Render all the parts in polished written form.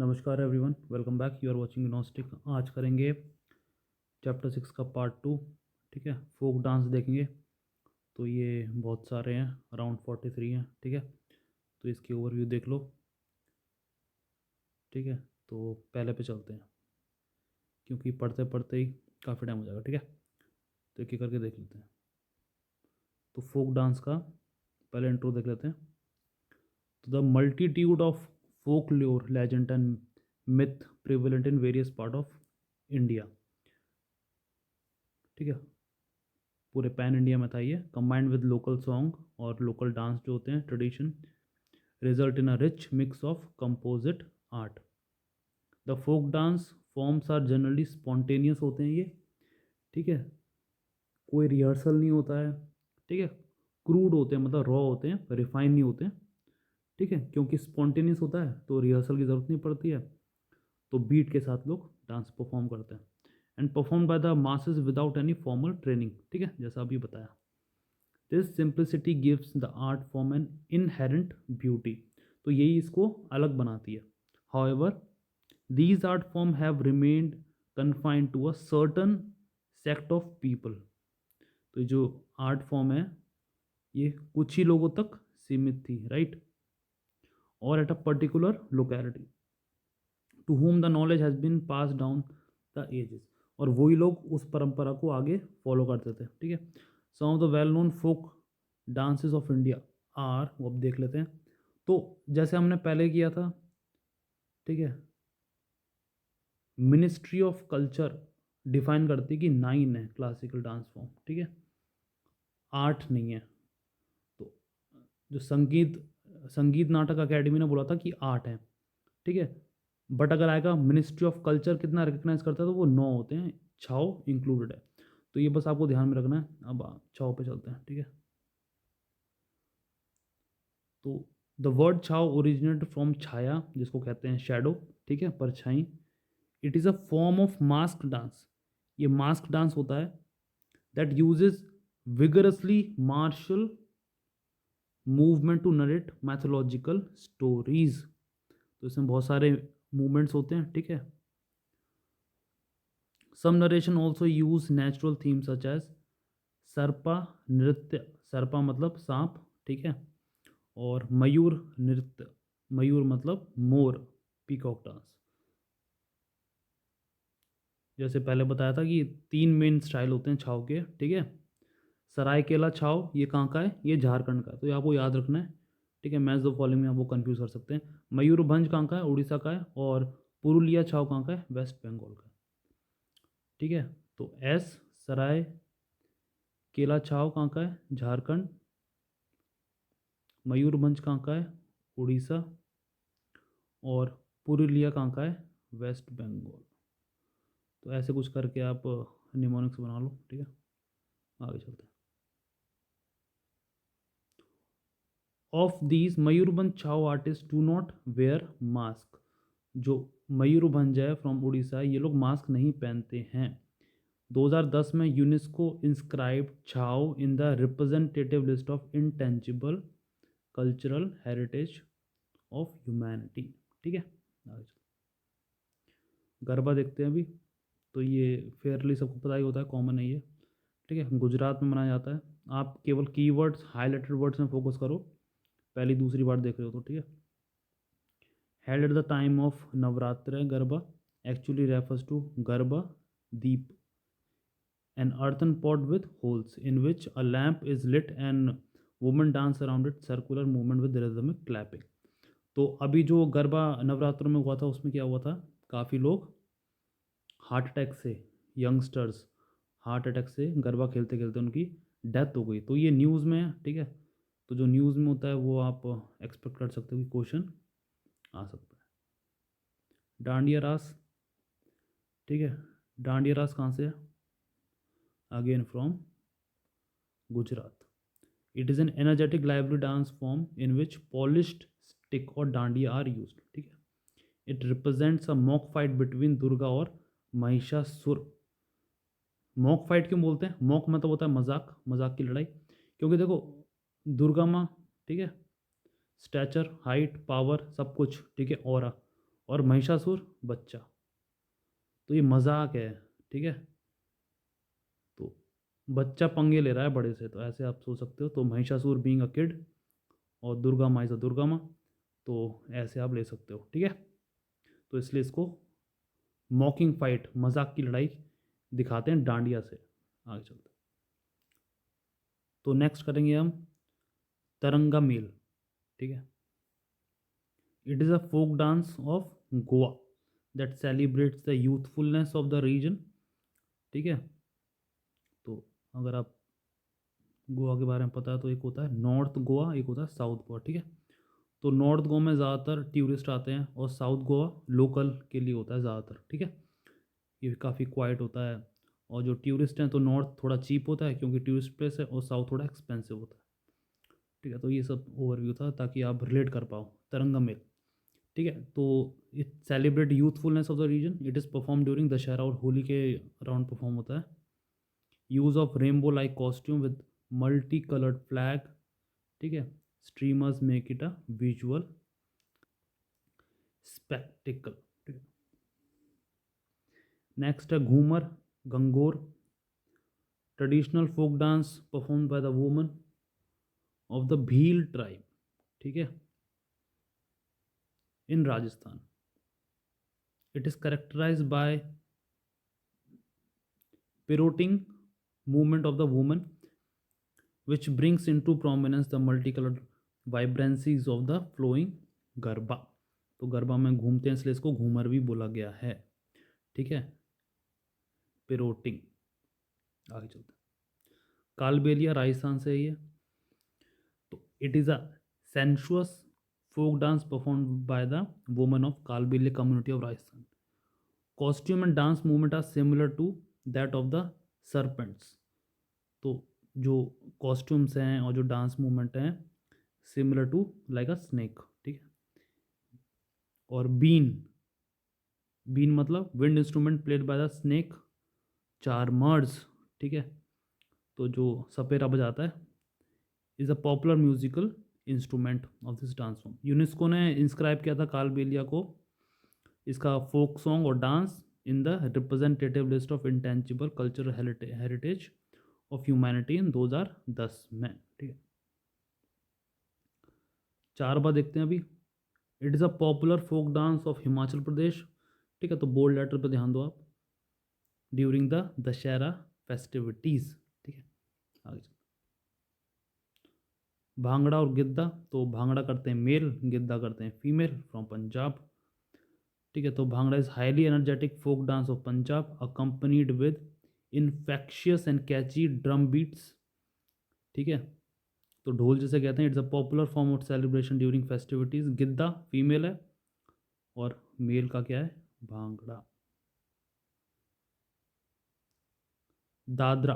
नमस्कार everyone, welcome back. You are watching Nostic. आज करेंगे चैप्टर 6 का पार्ट 2। ठीक है, फोक डांस देखेंगे। तो ये बहुत सारे हैं, अराउंड 43 हैं। ठीक है, तो इसकी ओवरव्यू देख लो। ठीक है, तो पहले पे चलते हैं क्योंकि पढ़ते पढ़ते ही काफ़ी टाइम हो जाएगा। ठीक है, तो एक एक करके देख लेते हैं। तो फोक डांस का पहले इंट्रो देख लेते हैं। तो the multitude of folk lore legend and myth prevalent in various part of India. ठीक है, पूरे पैन इंडिया में था ये। कंबाइंड विद लोकल सॉन्ग और लोकल डांस जो होते हैं, tradition, result in a rich mix of composite art. The folk dance forms are generally spontaneous होते हैं ये। ठीक है, कोई रिहर्सल नहीं होता है। ठीक है, क्रूड होते हैं, मतलब रॉ होते हैं, रिफाइन नहीं होते हैं। ठीक है, क्योंकि स्पॉन्टेनियस होता है तो रिहर्सल की ज़रूरत नहीं पड़ती है। तो बीट के साथ लोग डांस परफॉर्म करते हैं and perform by the masses without any formal training. ठीक है, जैसा अभी बताया। This simplicity gives the art form an inherent beauty. तो यही इसको अलग बनाती है। However these art form have remained confined to a certain sect of people. तो जो आर्ट फॉर्म है ये कुछ ही लोगों तक सीमित थी, राइट, और at a particular locality to whom the knowledge has been pass down the ages. और वही लोग उस परंपरा को आगे फॉलो करते थे। ठीक है, some of the well known folk dances of India are, वो अब देख लेते हैं। तो जैसे हमने पहले किया था, ठीक है, मिनिस्ट्री ऑफ कल्चर डिफाइन करती है कि 9 है क्लासिकल डांस फॉर्म। ठीक है, 8 नहीं है। तो जो संगीत संगीत नाटक अकेडमी ने बोला था कि 8 है। ठीक है, बट अगर आएगा मिनिस्ट्री ऑफ कल्चर कितना रिकग्नाइज करता है तो वो 9 होते हैं, छाओ इंक्लूडेड है। तो ये बस आपको ध्यान में रखना है। अब छाओ पे चलते हैं। ठीक है, तो the word Chhau originate from chhaya, जिसको कहते हैं शेडो। ठीक है, परछाई। It is a form of mask dance. ये मास्क डांस होता है that uses vigorously martial movement to narrate mythological stories. तो इसमें बहुत सारे मूवमेंट्स होते हैं। ठीक है, some narration also use natural theme such as sarpa nritya. सर्पा मतलब सांप। ठीक है, और मयूर नृत्य। मयूर मतलब मोर, पीकॉक डांस। जैसे पहले बताया था कि 3 मेन स्टाइल होते हैं छाव के। ठीक है, सरायकेला छाव ये कहाँ का है? ये झारखंड का है, तो ये आपको याद रखना है। ठीक है, मैच द फॉलोइंग में आपको कंफ्यूज कर सकते हैं। मयूरभंज कहाँ का है? उड़ीसा का है। और पुरुलिया छाव कहाँ का है? वेस्ट बंगाल का है। ठीक है, तो एस सराय केला छाव कहाँ का है? झारखंड। मयूरभंज कहाँ का है? उड़ीसा। और पुरुलिया कहाँ का है? वेस्ट बंगाल। तो ऐसे कुछ करके आप निमोनिक्स बना लो। ठीक है, आगे चलते हैं। ऑफ दीज मयूरभंज छाव artist do not wear mask. जो मयूरभंज है फ्रॉम उड़ीसा, ये लोग मास्क नहीं पहनते हैं। 2010 में यूनेस्को इंस्क्राइब छाव इन the representative list of intangible cultural heritage of humanity. ठीक है, आगे चलते हैं। गरबा देखते हैं अभी। तो ये फेयरली सबको पता ही होता है, कॉमन है ये। ठीक है, गुजरात में मनाया जाता है। आप केवल कीवर्ड्स, हाईलाइटेड वर्ड्स में फोकस करो, पहली दूसरी बार देख रहे हो तो। ठीक है, held at the time of Navratra Garba actually refers to Garba Deep, an earthen pot with holes in which a lamp is lit and women dance around it, circular movement with rhythmic clapping. तो अभी जो गरबा नवरात्रों में हुआ था उसमें क्या हुआ था? काफ़ी लोग हार्ट अटैक से, यंगस्टर्स हार्ट अटैक से गरबा खेलते खेलते उनकी डेथ हो गई। तो ये न्यूज़ में है। ठीक है, तो जो न्यूज़ में होता है वो आप एक्सपेक्ट कर सकते हो कि क्वेश्चन आ सकता है। डांडिया रास। ठीक है, डांडिया रास कहाँ से है? Again from Gujarat. It is an energetic lively dance form in which polished stick और डांडिया आर यूज। ठीक है, it represents a mock fight between Durga और महिषासुर। मॉक फाइट क्यों बोलते हैं? मॉक मतलब होता है मजाक, मजाक की लड़ाई। क्योंकि देखो, दुर्गा माँ, ठीक है, स्टैचर, हाइट, पावर, सब कुछ, ठीक है, ऑरा। और महिषासुर बच्चा। तो ये मजाक है, ठीक है। तो बच्चा पंगे ले रहा है बड़े से, तो ऐसे आप सोच सकते हो। तो महिषासुर बीइंग अ किड और दुर्गा माँ इज अ दुर्गा माँ, तो ऐसे आप ले सकते हो, ठीक है। तो इसलिए इसको मॉकिंग फाइट, मजाक की लड़ाई दिखाते हैं डांडिया से। आगे चलते हैं। तो नेक्स्ट करेंगे हम तरंगा मेल, ठीक है। It is a folk dance of Goa that celebrates the youthfulness of the region, ठीक है। तो अगर आप गोवा के बारे में पता है तो एक होता है नॉर्थ गोवा, एक होता है साउथ गोवा, ठीक है। तो नॉर्थ गोवा में ज़्यादातर टूरिस्ट आते हैं और साउथ गोवा लोकल के लिए होता है ज़्यादातर, ठीक है। ये काफ़ी क्वाइट होता है। और जो टूरिस्ट हैं तो नॉर्थ थोड़ा चीप होता है क्योंकि टूरिस्ट प्लेस है, और साउथ थोड़ा एक्सपेंसिव होता है, ठीक है। तो ये सब ओवरव्यू था ताकि आप रिलेट कर पाओ। तरंगा मेल, ठीक है। तो it celebrate youthfulness of the region, it is perform during Dussehra और होली के अराउंड परफॉर्म होता है। Use of rainbow like costume with multi coloured flag, ठीक है। Streamers make it a visual spectacle, ठीक है। नेक्स्ट है Ghoomar Gangor, traditional folk dance perform by the woman of the Bhil tribe, ठीक है, in Rajasthan. It is characterized by pirouetting movement of the woman which brings into prominence the multicolored vibrancies of the flowing garba. तो गरबा में घूमते हैं इसलिए इसको घूमर भी बोला गया है, ठीक है। पिरोटिंग। आगे चलते हैं। कालबेलिया राजस्थान से है ये। तो it is a sensuous folk dance perform by the woman of Kalbelia community of Rajasthan. Costume and dance movement are similar to that of the serpents. तो जो कॉस्ट्यूम्स हैं और जो डांस मूवमेंट हैं similar to like a snake, ठीक है। और बीन, बीन मतलब wind instrument played by the snake charmers, ठीक है। तो जो सपेरा बजाता है is a popular musical instrument of this dance form. UNESCO ने इंस्क्राइब किया था कालबेलिया को, इसका फोक सॉन्ग और dance, in the representative list of intangible cultural heritage of humanity in 2010 में, ठीक है। चार बार देखते हैं अभी। It is a popular folk dance of Himachal Pradesh, ठीक है। तो बोल्ड लेटर पे ध्यान दो आप। ड्यूरिंग द दशहरा फेस्टिविटीज़, ठीक है। आगे चलो। भांगड़ा और गिद्दा, तो भांगड़ा करते हैं मेल, गिद्दा करते हैं फीमेल, फ्रॉम पंजाब, ठीक है। तो Bhangra is highly energetic folk dance of Punjab accompanied with infectious and catchy drum beats, ठीक है। तो ढोल जिसे कहते हैं, it's a popular form of celebration during festivities. Giddha female है और मेल का क्या है, bhangra. Dadra,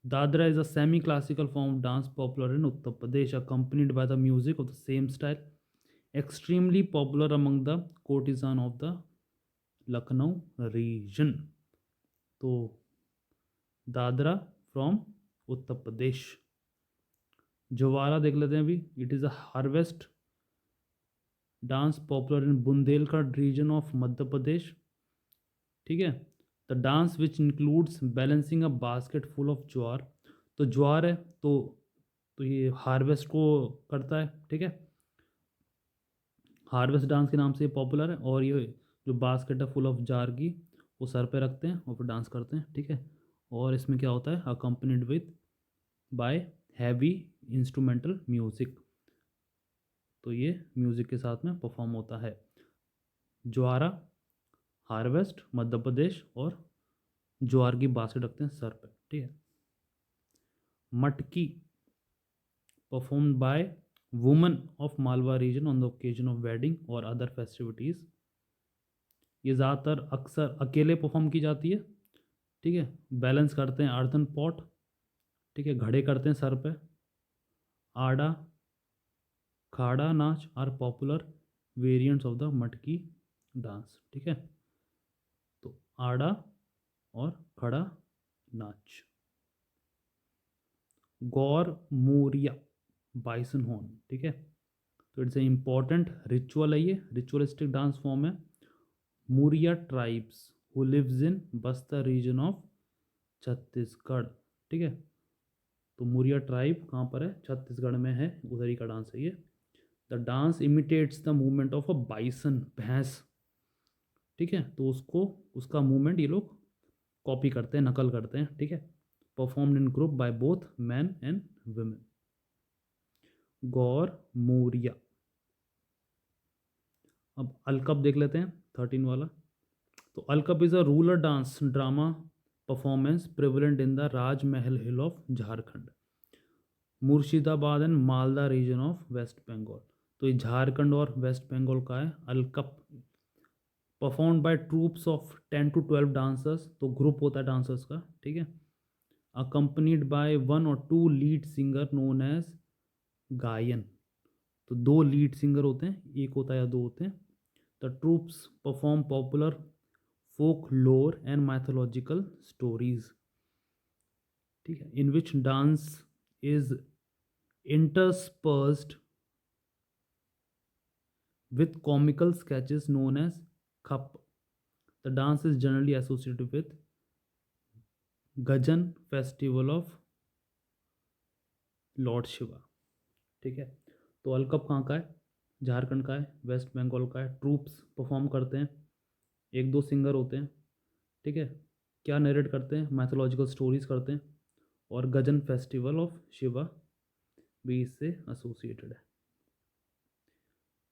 Dadra is a semi-classical form of dance popular in Uttar Pradesh, accompanied by the music of the same style, extremely popular among the courtesan of the Lucknow region। तो Dadra from Uttar Pradesh. जवारा देख लेते हैं अभी। It is a harvest dance popular in Bundelkhand region of Madhya Pradesh, ठीक है। The dance which includes balancing a basket full of jowar. तो ज्वार है तो ये हार्वेस्ट को करता है, ठीक है। हार्वेस्ट डांस के नाम से पॉपुलर है। और ये जो बास्केट है फुल ऑफ जार की, वो सर पे रखते हैं और फिर डांस करते हैं, ठीक है। और इसमें क्या होता है, accompanied with by heavy instrumental music. तो ये म्यूजिक के साथ में परफॉर्म होता है। ज्वारा, हार्वेस्ट मध्य प्रदेश, और ज्वार की बास्केट रखते हैं सर पे, ठीक है। Matki performed by woman of Malwa region on the occasion of wedding और अदर फेस्टिविटीज़। ये ज़्यादातर अक्सर अकेले परफॉर्म की जाती है, ठीक है। बैलेंस करते हैं अर्थन पॉट, ठीक है। घड़े करते हैं सर पे। Aada, Khada Nach are popular variants of the Matki dance, ठीक है। तो आड़ा और खड़ा नाच। गौर मोरिया बाइसन हॉर्न, ठीक है। तो इट्स ए इम्पॉर्टेंट रिचुअल है, ये रिचुअलिस्टिक डांस फॉर्म है। Muria tribes who lives in Bastar region of Chhattisgarh. ठीक है, तो मुरिया ट्राइब कहाँ पर है? छत्तीसगढ़ में है, उधर ही का डांस है ये। The dance imitates the movement of a bison, भैंस। ठीक है, तो उसको उसका मूवमेंट ये लोग कॉपी करते हैं, नकल करते हैं। ठीक है, performed in group by both man and women. Gaur Maria. अब अलकप देख लेते हैं, 13 वाला। तो Alkap is a rural dance drama performance prevalent in the Rajmahal hill of Jharkhand, Murshidabad and Malda region of West Bengal. तो ये झारखंड और वेस्ट बंगाल का है Alkap. Perform by troupes of 10 to 12 dancers, तो ग्रुप होता है डांसर्स का। ठीक है, accompanied bye 1 or 2 lead singer known as gayan. तो 2 लीड सिंगर होते हैं, एक होता है या 2 होते हैं। The troupes perform popular folk lore and mythological stories. ठीक है, in which dance is interspersed with comical sketches known as khap. The dance is generally associated with Gajan festival of Lord Shiva. ठीक है, तो अलकप कहाँ का है? झारखंड का है, वेस्ट बंगाल का है। ट्रूप्स परफॉर्म करते हैं, 1-2 सिंगर होते हैं। ठीक है, क्या नरेट करते हैं? मैथोलॉजिकल स्टोरीज करते हैं। और गजन फेस्टिवल ऑफ शिवा भी इससे एसोसिएटेड है।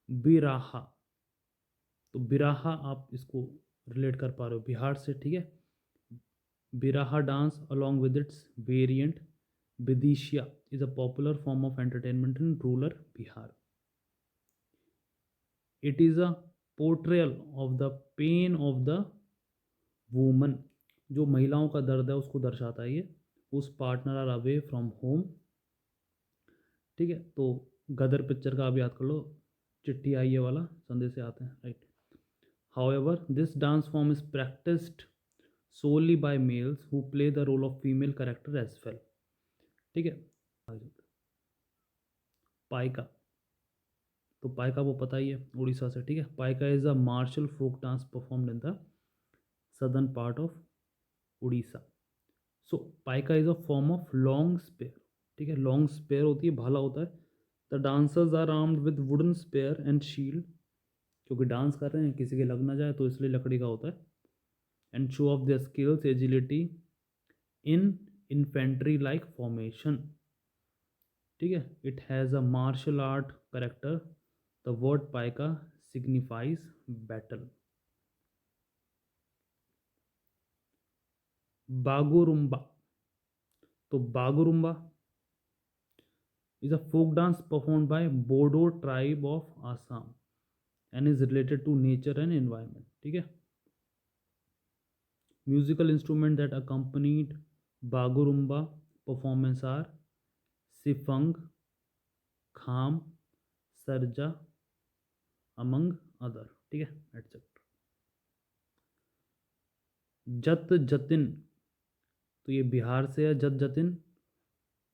बिराहा, तो बिराहा आप इसको रिलेट कर पा रहे हो बिहार से। ठीक है, Biraha dance along with its variant Bidesia is a popular form of entertainment in rural Bihar. It is a portrayal of the pain of the woman, जो महिलाओं का दर्द है उसको दर्शाता है ये। उस partner are away from home. ठीक है, तो गदर पिक्चर का आप याद कर लो, चिट्ठी आई है वाला, संदेश आते हैं, right. However, this dance form is practiced solely by males who play the role of female character as well. ठीक है, पाइका, तो पाइका वो पता ही है, उड़ीसा से। ठीक है, Paika is a martial folk dance performed in the southern part of Orissa. So Paika is a form of long spear. ठीक है, लॉन्ग स्पेयर होती है, भाला होता है। The dancers are armed with wooden spear and shield, क्योंकि डांस कर रहे हैं, किसी के लग ना जाए तो इसलिए लकड़ी का होता है। And show of their skills agility in infantry like formation। ठीक है, it has a martial art character. The word Paika signifies battle. Bagurumba, तो Bagurumba is a folk dance perform by Bodo tribe of Assam and is related to nature and environment. ठीक है, musical instrument that accompanied Bagurumba performance are Siphung, Kham, Serja, among other. ठीक है, etcetera. जत जतिन, तो ये बिहार से है। Jat Jatin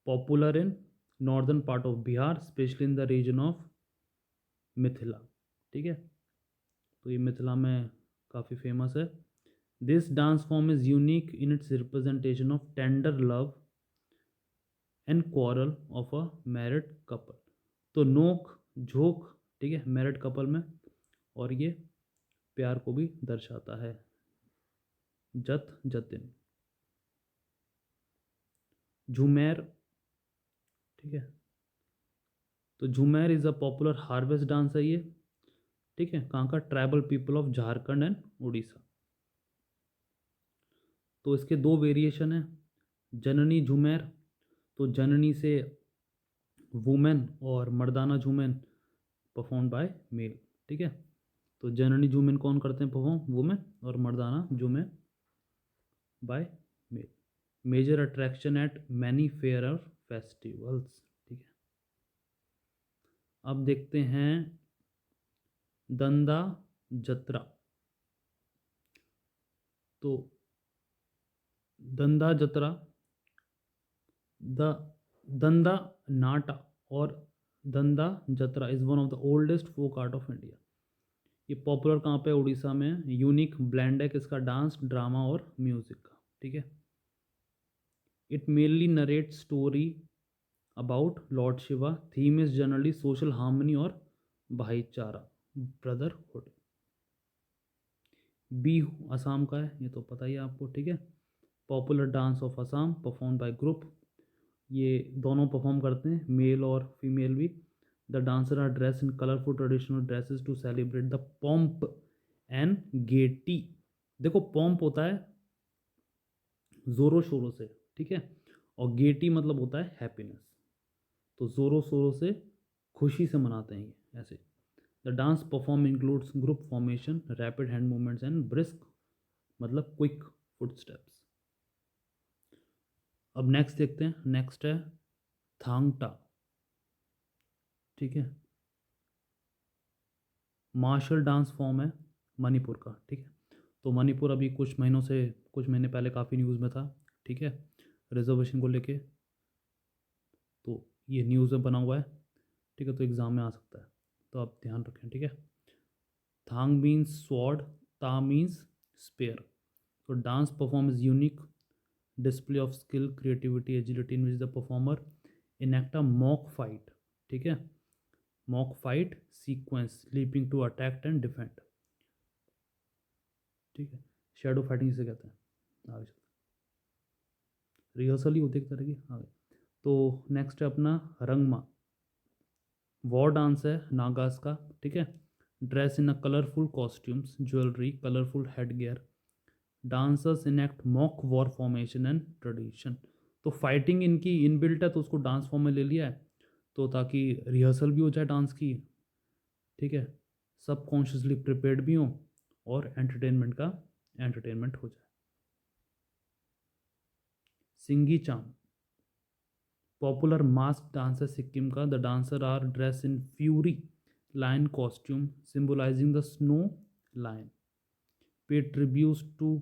popular in northern part of Bihar, especially in the region of Mithila. ठीक है, तो ये मिथिला में काफ़ी फेमस है। This dance form is unique in its representation of tender love and quarrel of a married couple. तो नोक झोंक, ठीक है, मैरिड कपल में, और ये प्यार को भी दर्शाता है। जत जतिन। झूमेर, ठीक है, तो Jhumair is a popular harvest dance है ये। ठीक है, कहाँ का? Tribal people of Jharkhand and Orissa. तो इसके 2 वेरिएशन हैं। जननी झूमेर, तो जननी से वुमेन और मर्दाना झूमेन परफॉर्म बाय मेल। ठीक है, तो जननी झूमेन कौन करते हैं परफॉर्म? वुमेन। और Mardana Jhumair by male. Major attraction at many fair और फेस्टिवल्स। ठीक है, अब देखते हैं दंदा जत्रा। तो दंदा जत्रा, द दंदा नाटा और Dhanda Jatra is one of the oldest folk art of India. ये पॉपुलर कहाँ पे है? उड़ीसा में। यूनिक ब्लेंड है किसका? डांस, ड्रामा और म्यूजिक का। ठीक है। It mainly narrate story about Lord Shiva. Theme is generally social harmony और भाईचारा, ब्रदरहुड। बिहू असम का है, ये तो पता ही है आपको। ठीक है। Popular dance of Assam perform by group. ये दोनों परफॉर्म करते हैं, मेल और फीमेल भी। The dancer are dress in colourful traditional dresses to celebrate the pomp and gaiety. देखो पॉम्प होता है जोरों शोरों से, ठीक है, और गेटी मतलब होता है हैप्पीनेस। तो जोरों शोरों से खुशी से मनाते हैं ये ऐसे। The dance perform includes group formation, rapid hand movements and brisk मतलब क्विक फुट स्टेप्स। अब नेक्स्ट देखते हैं। नेक्स्ट है थांगटा। ठीक है। मार्शल डांस फॉर्म है मणिपुर का। ठीक है। तो मणिपुर अभी कुछ महीने पहले काफ़ी न्यूज़ में था। ठीक है। रिजर्वेशन को लेके, तो ये न्यूज़ में बना हुआ है। ठीक है। तो एग्ज़ाम में आ सकता है, तो आप ध्यान रखें। ठीक है। Thang means sword, Ta means spear. तो dance perform is unique display of skill, creativity, agility in which the performer enact a mock fight. ठीक है। Mock fight sequence, leaping to attack and defend. ठीक है। शेडो फाइटिंग से कहते हैं। आगे चलते हैं। रिहर्सल ही होती है एक तरह की। आगे तो नेक्स्ट है अपना रंगमा। वॉर डांस है नागास का। ठीक है। Dress in a colourful costumes, jewellery, colourful head gear. Dancers enact mock war formation and tradition. तो फाइटिंग इनकी इनबिल्ट है, तो उसको डांस फॉर्म में ले लिया है, तो ताकि रिहर्सल भी हो जाए डांस की। ठीक है। सब कॉन्शियसली प्रिपेयर्ड भी हों और एंटरटेनमेंट का एंटरटेनमेंट हो जाए। सिंगी चाम पॉपुलर मास्क डांस है सिक्किम का। The dancer are dress in furry lion costume symbolising the snow lion. Pay tribute to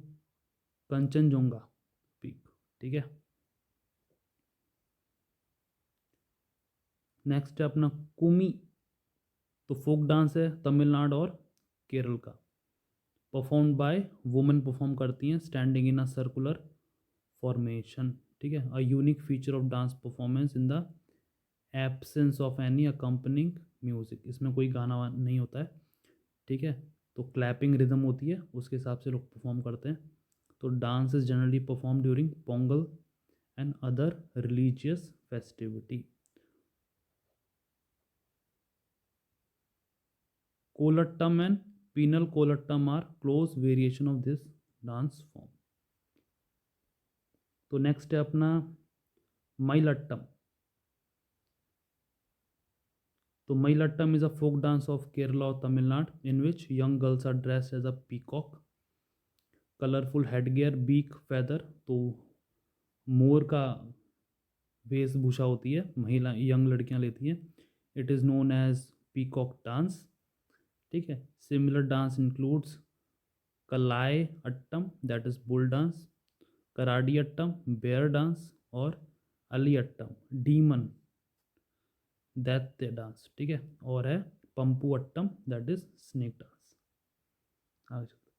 Kanchenjunga peak. ठीक है। नेक्स्ट है अपना कुमी। तो फोक डांस है तमिलनाडु और केरल का। परफॉर्म बाय वुमेन परफॉर्म करती हैं standing in a circular formation. ठीक है। A unique feature of dance performance in the absence of any accompanying music. इसमें कोई गाना नहीं होता है। ठीक है। तो क्लैपिंग रिदम होती है, उसके हिसाब से लोग परफॉर्म करते हैं। तो dance is generally perform during Pongal and other religious festivity. Kolattam and Pinnal Kolattam are close variation of this dance form. तो नेक्स्ट है अपना मईलट्टम। तो Mayilattam is a folk dance of Kerala और Tamil Nadu in which young girls are dressed as a peacock, colourful headgear, beak feather. तो मोर का वेशभूषा होती है, महिला यंग लड़कियां लेती हैं। It is known as peacock dance. ठीक है। Similar dance includes Kalai Attam that is bull dance, Karadi Attam bear dance, और अली अट्टम डीमन दैत्य डांस। ठीक है। और है Pampu Attam that is snake dance. आगे चलते हैं।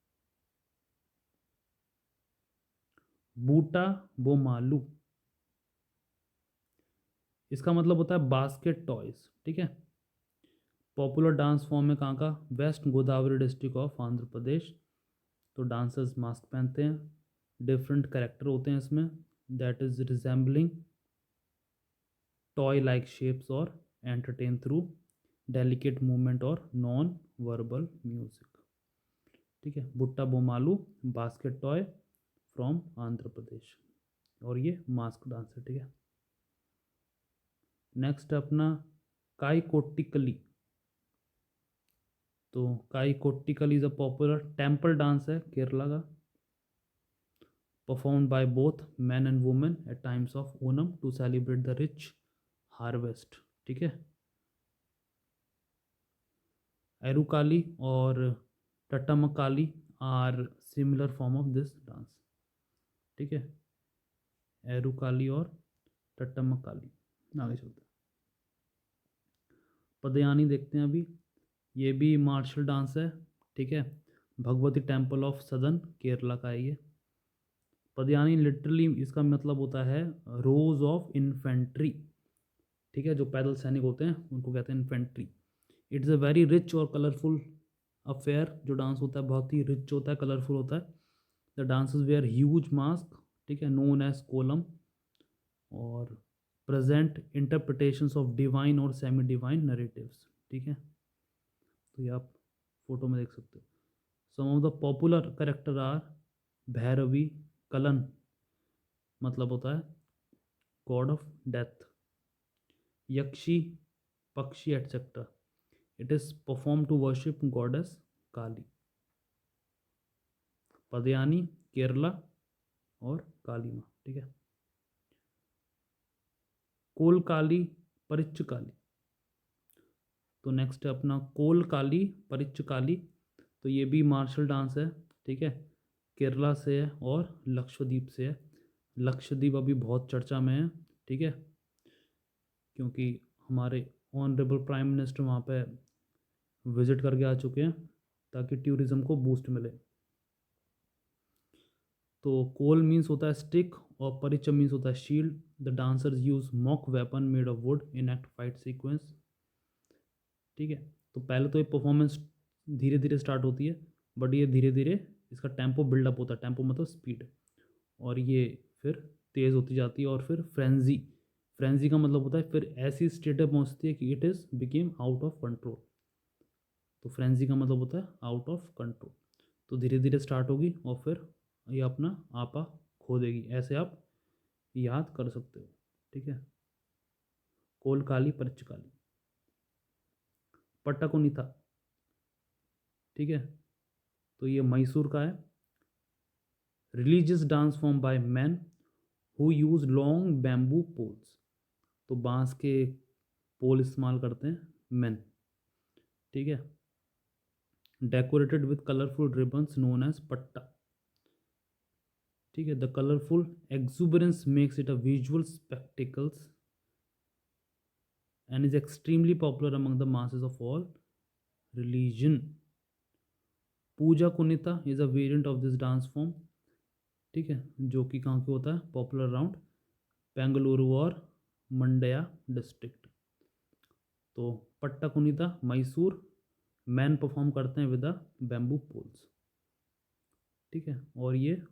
बूटा बोमालू, इसका मतलब होता है बास्केट टॉयज। ठीक है। पॉपुलर डांस फॉर्म है कहाँ का? West Godavari district of Andhra Pradesh. तो डांसर्स मास्क पहनते हैं, डिफरेंट कैरेक्टर होते हैं इसमें, that is resembling toy like shapes और एंटरटेन थ्रू डेलिकेट मूवमेंट और नॉन वर्बल म्यूजिक। ठीक है। बुट्टा बोमालू basket toy from Andhra Pradesh, और ये मास्क डांस है। ठीक है। नेक्स्ट अपना काई कोट्टिकली। तो Kai Kottikali is a popular temple dance है केरला का, performed by both men and women at times of Onam to celebrate the rich harvest। ठीक है। एरुकाली और Tattamkali are similar form of this dance. ठीक है। एरुकाली और टट्टमकाली। आगे चलते हैं। पदयानी देखते हैं अभी, ये भी मार्शल डांस है, ठीक है। Bhagwati temple of southern Kerala का है ये। पदयानी लिटरली इसका मतलब होता है रोज ऑफ इन्फेंट्री, ठीक है। जो पैदल सैनिक होते हैं उनको कहते हैं infantry. It's a very rich और कलरफुल अफेयर। जो डांस होता है बहुत ही रिच होता है, कलरफुल होता है। The dances wear huge mask, ठीक है, नोन एज कोलम, और प्रेजेंट इंटरप्रिटेशंस ऑफ डिवाइन और सेमी डिवाइन नरेटिव्स, ठीक है। तो ये आप फोटो में देख सकते हो। Some of the popular character are Bhairavi, Kalan मतलब होता है god of death, Yakshi, Pakshi etcetera. It is perform to worship goddess Kali. Padayani Kerala और काली माँ, ठीक है। कोल काली, परिच काली। तो नेक्स्ट है अपना कोल काली, परिच काली। तो ये भी मार्शल डांस है, ठीक है। केरला से है और लक्षद्वीप से है। लक्षद्वीप अभी बहुत चर्चा में है, ठीक है, क्योंकि हमारे ऑनरेबल प्राइम मिनिस्टर वहाँ पे विजिट करके आ चुके हैं ताकि टूरिज्म को बूस्ट मिले। तो कोल मीन्स होता है स्टिक और परिचय मीन्स होता है shield. The dancers use mock weapon made of would in act fight sequence, ठीक है। तो पहले तो ये परफॉर्मेंस धीरे धीरे स्टार्ट होती है, बट ये धीरे धीरे इसका टेम्पो बिल्डअप होता है। टेम्पो मतलब स्पीड, और ये फिर तेज़ होती जाती है, और फिर फ्रेंजी, फ्रेंजी का मतलब होता है फिर ऐसी स्टेट पे पहुँचती है कि it is became out of control. तो फ्रेंजी का मतलब होता है आउट ऑफ कंट्रोल। तो धीरे धीरे स्टार्ट होगी और फिर ये अपना आपा खो देगी। ऐसे आप याद कर सकते हो, ठीक है। कोल काली, परिच काली। पट्टाकुनिता, ठीक है, तो ये मैसूर का है। Religious dance form by man who use long bamboo poles. तो बांस के पोल इस्तेमाल करते हैं मैन, ठीक है। Decorated with colourful ribbons known as patta, ठीक है। The colourful exuberance makes it a visual spectacles and is extremely popular among the masses of all religion. Pooja Kunitha is a variant of this dance form, ठीक है, जो कि कहाँ पे होता है, पॉपुलर अराउंड बेंगलुरु और मंड्या डिस्ट्रिक्ट। तो पट्टा कुनिता मैसूर, मैन परफॉर्म करते हैं विद द बैम्बू पोल्स, ठीक है, और ये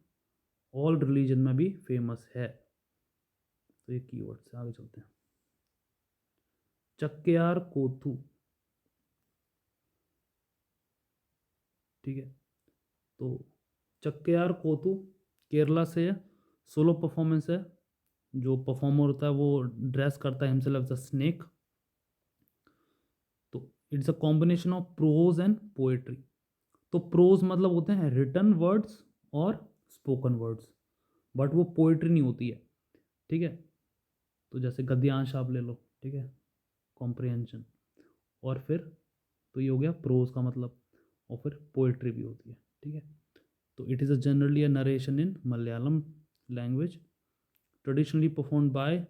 ऑल रिलीजन में भी फेमस है। तो ये कीवर्ड से आगे चलते हैं। चक्केयार कोथू, ठीक है। तो चक्केयार कोथू केरला से है। सोलो परफॉर्मेंस है। जो परफॉर्मर होता है वो ड्रेस करता है हिमसेल्फ एज अ स्नेक। तो it's a combination of pros and poetry. तो प्रोज मतलब होते हैं रिटन वर्ड्स और स्पोकन वर्ड्स, बट वो पोएट्री नहीं होती है, ठीक है। तो जैसे गद्यांश आप ले लो, ठीक है, कॉम्प्रिहेंशन, और फिर तो ये हो गया प्रोज का मतलब, और फिर पोएट्री भी होती है, ठीक है। तो it is a generally a narration in Malayalam language, traditionally performed by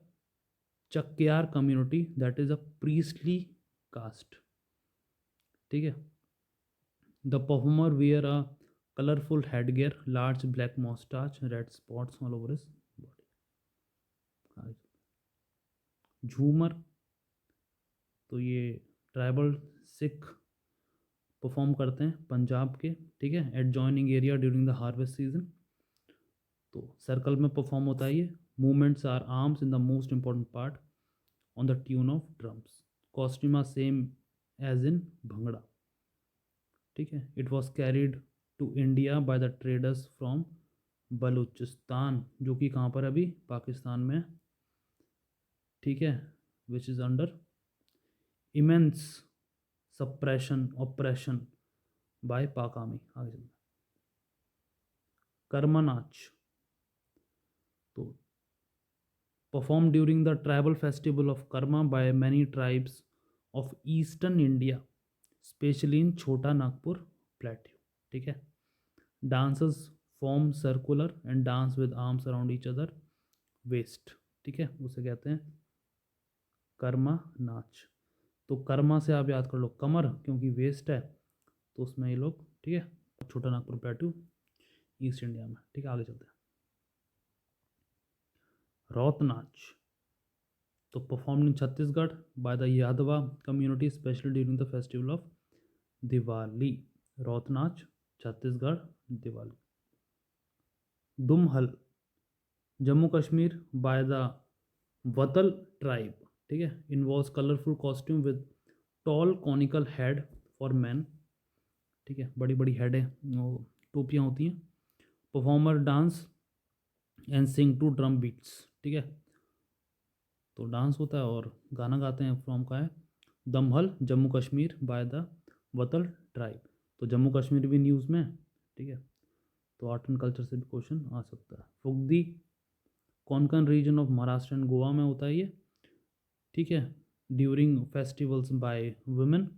Chakyar community that is a priestly caste, ठीक है। The performer wear a colorful headgear, large black mustache, red spots all over his body। झूमर, तो ये tribal Sikh perform करते हैं पंजाब के, ठीक है, at joining area during the harvest season. तो सर्कल में परफॉर्म होता है ये। Movements are arms in the most important part on the tune of drums. Costume are same as in bhangra, ठीक है। It was carried to India by the traders from Balochistan, जो कि कहाँ पर अभी पाकिस्तान में, ठीक है, which is under immense suppression operation by Pak army. आगे चलते हैं। कर्मा नाच, तो perform during the tribal festival of Karma by many tribes of eastern India, specially in Chota Nagpur plateau, ठीक है। Dancers form circular and dance with arms around each other waist, ठीक है, उसे कहते हैं कर्मा नाच। तो कर्मा से आप याद कर लो कमर, क्योंकि वेस्ट है तो उसमें ये लोग, ठीक है। छोटा नागपुर प्लेटू ईस्ट इंडिया में, ठीक है। आगे चलते हैं। रौत नाच तो performed in Chhattisgarh by the Yadava community specially during the festival of Diwali. Raut Nach Chhattisgarh, Diwali. Dumhal Jammu Kashmir by the Watal tribe, ठीक है। Involves colourful costume with tall conical head for man, ठीक है। बड़ी बड़ी हेड है, वो टोपियाँ होती हैं। Performer dance and sing to drum beats, ठीक है। तो डांस होता है और गाना गाते हैं। फ्रॉम का है Dumhal Jammu Kashmir by the Watal tribe. तो जम्मू कश्मीर भी न्यूज़ में है, ठीक है। तो आर्ट एंड कल्चर से भी क्वेश्चन आ सकता है। Fugdi Konkan region of Maharashtra and Goa में होता है ये, ठीक है। During festivals by women,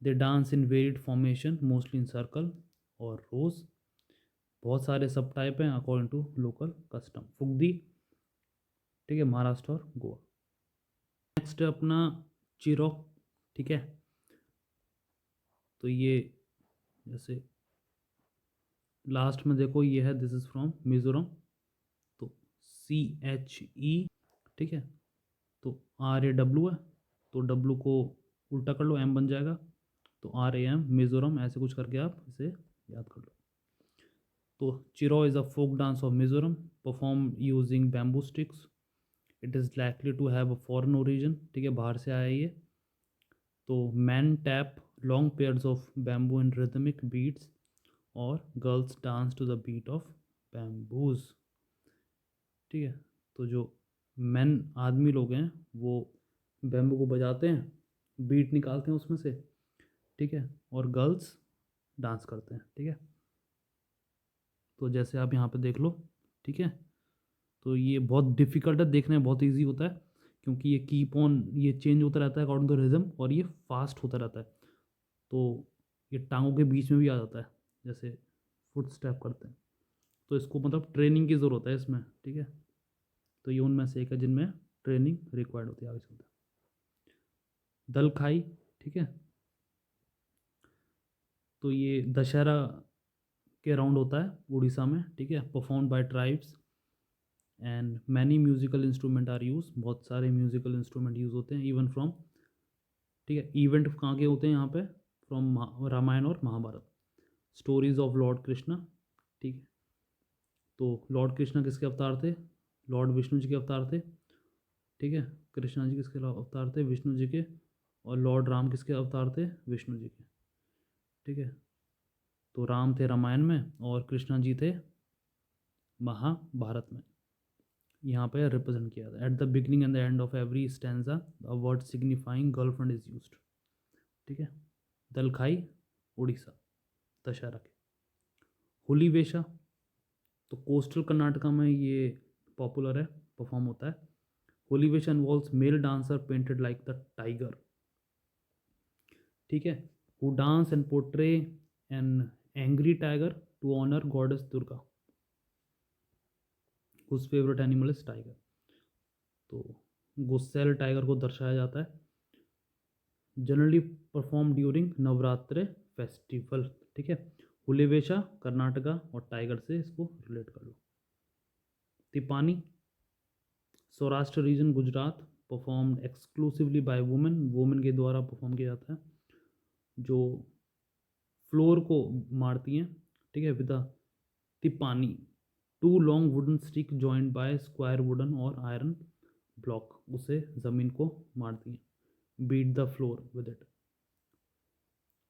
they dance in varied formation mostly in circle और रोज। बहुत सारे सब टाइप हैं according to local custom. Fugdi, ठीक है, महाराष्ट्र और गोवा। नेक्स्ट है अपना चिरो, ठीक है। तो ये जैसे लास्ट में देखो ये है, दिस इज़ फ्रॉम मिज़ोरम। तो CHE, ठीक है। तो RAW है, तो डब्लू को उल्टा कर लो, M बन जाएगा। तो RAM मिज़ोरम, ऐसे कुछ करके आप इसे याद कर लो। तो Cheraw is a folk dance of Mizoram perform using bamboo sticks. It is likely to have a foreign origin, ठीक है, बाहर से आया ये। तो man tap long pairs of bamboo in rhythmic beats और girls dance to the beat of bamboos, ठीक है। तो जो मैन आदमी लोग हैं वो बैम्बू को बजाते हैं, बीट निकालते हैं उसमें से, ठीक है, और गर्ल्स डांस करते हैं, ठीक है। तो जैसे आप यहाँ पे देख लो, ठीक है। तो ये बहुत डिफ़िकल्ट है, देखने में बहुत इजी होता है क्योंकि ये कीप ऑन, ये चेंज होता रहता है अकॉर्डिंग टू रिदम, और ये फास्ट होता रहता है। तो ये टांगों के बीच में भी आ जाता है, जैसे फुट स्टेप करते हैं। तो इसको मतलब ट्रेनिंग की ज़रूरत है इसमें, ठीक है। तो ये उनमें से एक है जिनमें ट्रेनिंग रिक्वायर्ड होती है। आगे चलते हैं। दल खाई, ठीक है। तो ये दशहरा के राउंड होता है उड़ीसा में, ठीक है। Perform by tribes and many musical instrument are use, बहुत सारे म्यूजिकल इंस्ट्रूमेंट यूज़ होते हैं इवन फ्रॉम, ठीक है। इवेंट कहाँ के होते हैं यहाँ पे, फ्रॉम रामायण और Mahabharat. Stories of lord Krishna, ठीक है। तो लॉर्ड कृष्णा किसके अवतार थे, लॉर्ड विष्णु जी के अवतार थे, ठीक है। कृष्णा जी किसके अवतार थे, विष्णु जी के। और लॉर्ड राम किसके अवतार थे, विष्णु जी के, ठीक है। तो राम थे रामायण में और कृष्णा जी थे महाभारत में, यहाँ पे रिप्रेजेंट किया था। At the beginning and the end of every stanza a word signifying girlfriend is used, ठीक है। दलखाई उड़ीसा, दशहरा के। हुली वेशा तो कोस्टल कर्नाटका में ये पॉपुलर है, परफॉर्म होता है। Huli Vesha involves male dancer painted like the tiger, ठीक है, who dance and portray an angry tiger to honour goddess Durga, whose favourite animal is tiger. तो गुस्सेल टाइगर को दर्शाया जाता है, generally perform during Navratri festival, ठीक है। हुलीवेशा कर्नाटका और टाइगर से इसको रिलेट कर लो। Tippani Saurashtra region Gujarat, performed exclusively by women, women के द्वारा परफॉर्म किया जाता है, जो फ्लोर को मारती हैं, ठीक है, with Tippani, two long wooden stick joint by square wooden और आयरन ब्लॉक, उसे ज़मीन को मारती हैं। Beat the floor with it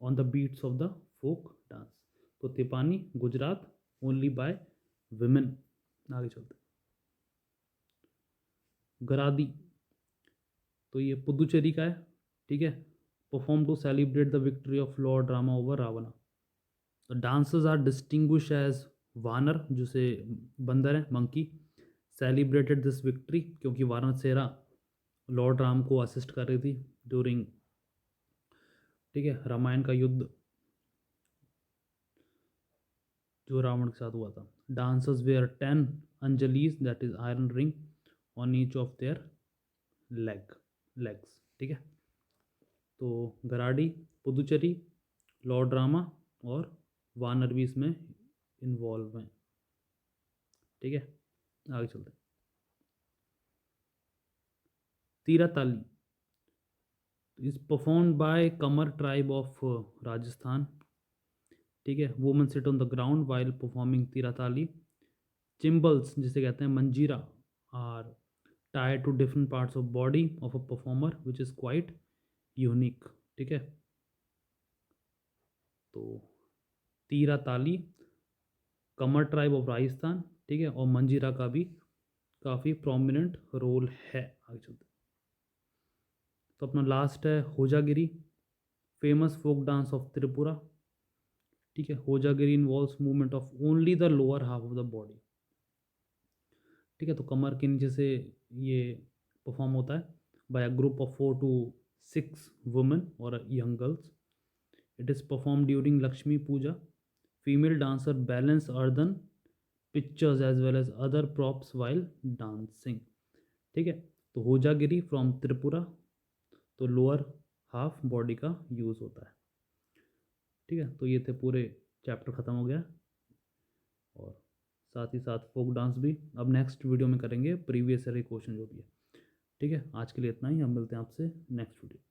on the beats of the folk dance. तो Tippani Gujarat, only by women. आगे चलते हैं। गरादी तो ये पुदुचेरी का है, ठीक है। Perform to celebrate the victory of lord Rama over Ravana. The dancers are distinguish as vanar, जिसे बंदर है, मंकी, सेलिब्रेटेड दिस विक्ट्री क्योंकि वानरसेरा लॉर्ड राम को असिस्ट कर रही थी ड्यूरिंग, ठीक है, रामायण का युद्ध जो रावण के साथ हुआ था। Dancers wear 10 anklets, that is iron ring, on each of their legs, ठीक है। तो गराडी, पुदुचेरी, लॉर्ड ड्रामा और वानर भी इसमें इन्वॉल्व हैं। ठीक है, आगे चलते हैं। Teratali is performed by Kamar tribe of Rajasthan. ठीक है, women sit on the ground while performing Teratali. Cymbals जिसे कहते हैं manjira are tied to different parts of body of a performer which is quite unique. ठीक है, तो तीराताली कमर ट्राइब ऑफ राजस्थान, ठीक है, और मंजीरा का भी काफ़ी प्रोमिनेंट रोल है। आगे चलते हैं। तो अपना लास्ट है Hojagiri, famous folk dance of Tripura. ठीक है, Hojagiri involves movement of only the lower half of the body. ठीक है, तो कमर के नीचे से ये परफॉर्म होता है by a group of 4 to 6 women और young girls. It is perform during Lakshmi Puja. Female dancer balance earthen pitchers as well as other props while dancing. ठीक है, तो होजागिरी फ्रॉम त्रिपुरा, तो लोअर हाफ बॉडी का यूज़ होता है। ठीक है, तो ये थे पूरे चैप्टर ख़त्म हो गया, और साथ ही साथ फोक डांस भी। अब नेक्स्ट वीडियो में करेंगे प्रीवियस ईयर के क्वेश्चन जो भी है। ठीक है, आज के लिए इतना ही, हम मिलते हैं आपसे नेक्स्ट वीडियो।